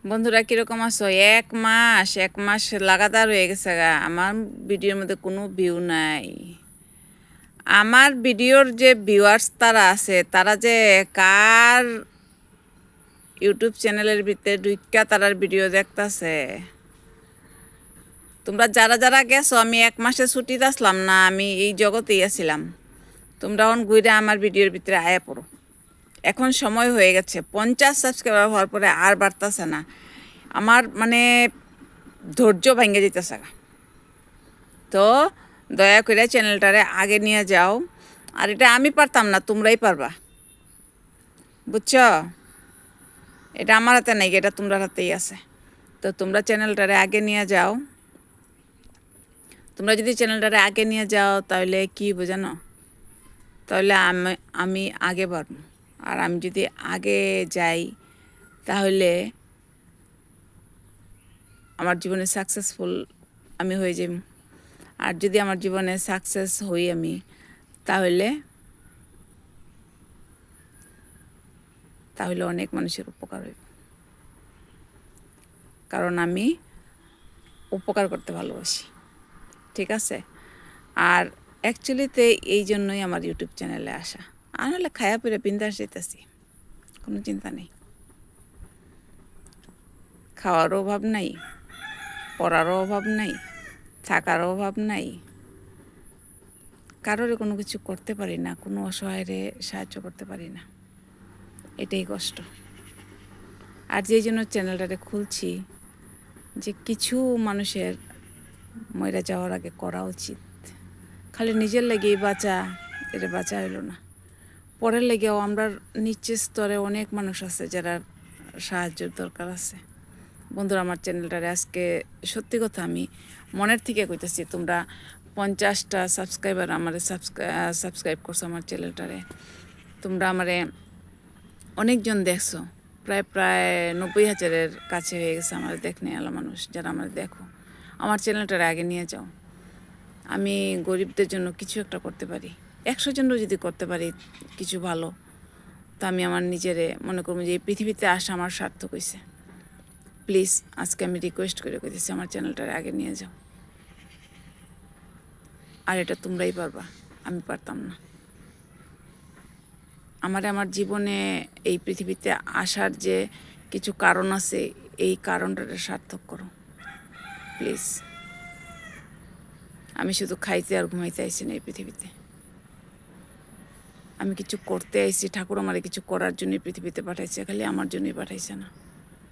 বন্ধুরা কিরকম আছো? এক মাস লাগাতার হয়ে গেছে গা আমার ভিডিওর মধ্যে কোনো ভিউ নাই। আমার ভিডিওর যে ভিউয়ার্স তারা আছে তারা যে কার ইউটিউব চ্যানেলের ভিতরে ঢুইকা তারার ভিডিও দেখতাছে। তোমরা যারা যারা গেছো, আমি এক মাসে ছুটিতে আসলাম না, আমি এই জগতেই আছিলাম। তোমরা এখন ঘুরে আমার ভিডিওর ভিতরে আয়া পড়ো। এখন সময় হয়ে গেছে, 50 সাবস্ক্রাইবার হওয়ার পরে আর বাড়তেছে না। আমার মানে ধৈর্য ভেঙে যেতেছে। তো দয়া করে চ্যানেলটারে আগে নিয়ে যাও। আর এটা আমি পারতাম না, তোমরাই পারবা, বুঝছো? এটা আমার হাতে নাই, এটা তোমরা হাতেই আছে। তো তোমরা চ্যানেলটারে আগে নিয়ে যাও। তোমরা যদি চ্যানেলটারে আগে নিয়ে যাও তাহলে কি বোঝানো, তাহলে আমি আগে বাড়ব। আর আমি যদি আগে যাই তাহলে আমার জীবনে সাকসেসফুল আমি হয়ে যাই। আর যদি আমার জীবনে সাকসেস হই আমি, তাহলে তাহলে অনেক মানুষের উপকার হইব। কারণ আমি উপকার করতে ভালোবাসি, ঠিক আছে? আর অ্যাকচুয়ালিতে এই জন্যই আমার ইউটিউব চ্যানেলে আসা। আর নাহলে খায়া পেরে বিন্দাস যেতেছি, কোনো চিন্তা নেই। খাওয়ারও অভাব নাই, পড়ারও অভাব নাই, থাকারও অভাব নাই, কারোর কোনো কিছু করতে পারি না, কোনো অসহায়রে সাহায্য করতে পারি না। এটাই কষ্ট। আর যেই জন্য চ্যানেলটারে খুলছি, যে কিছু মানুষের মরে যাওয়ার আগে করা উচিত। খালি নিজের লেগেই বাঁচা, এটা বাঁচা হইল না। পরের লেগেও আমরা নিচের স্তরে অনেক মানুষ আছে যারা সাহায্যের দরকার আছে। বন্ধুরা, আমার চ্যানেলটারে আজকে সত্যি কথা আমি মনের থেকে কইতেছি, তোমরা 50টা সাবস্ক্রাইবার আমারে সাবস্ক্রাইব করছো আমার চ্যানেলটারে। তোমরা আমারে অনেকজন দেখছো, প্রায় 90,000-এর কাছে হয়ে গেছে আমার দেখনে আলা মানুষ যারা আমার দেখো। আমার চ্যানেলটারে আগে নিয়ে যাও। আমি গরিবদের জন্য কিছু একটা করতে পারি, 100 জনও যদি করতে পারি কিছু ভালো, তো আমি আমার নিজেরে মনে করবো যে এই পৃথিবীতে আসা আমার সার্থক হয়েছে। প্লিজ আজকে আমি রিকোয়েস্ট করে কইতেছি, আমার চ্যানেলটারে আগে নিয়ে যাও। আর এটা তোমরাই পারবা, আমি পারতাম না। আমার জীবনে এই পৃথিবীতে আসার যে কিছু কারণ আছে, এই কারণটারে সার্থক করো প্লিজ। আমি শুধু খাইতে আর ঘুমাইতে আইছি না এই পৃথিবীতে, আমি কিছু করতে আইছি। ঠাকুর আমারে কিছু করার জন্যই পৃথিবীতে পাঠাইছে, খালি আমার জন্যই পাঠাইছে না।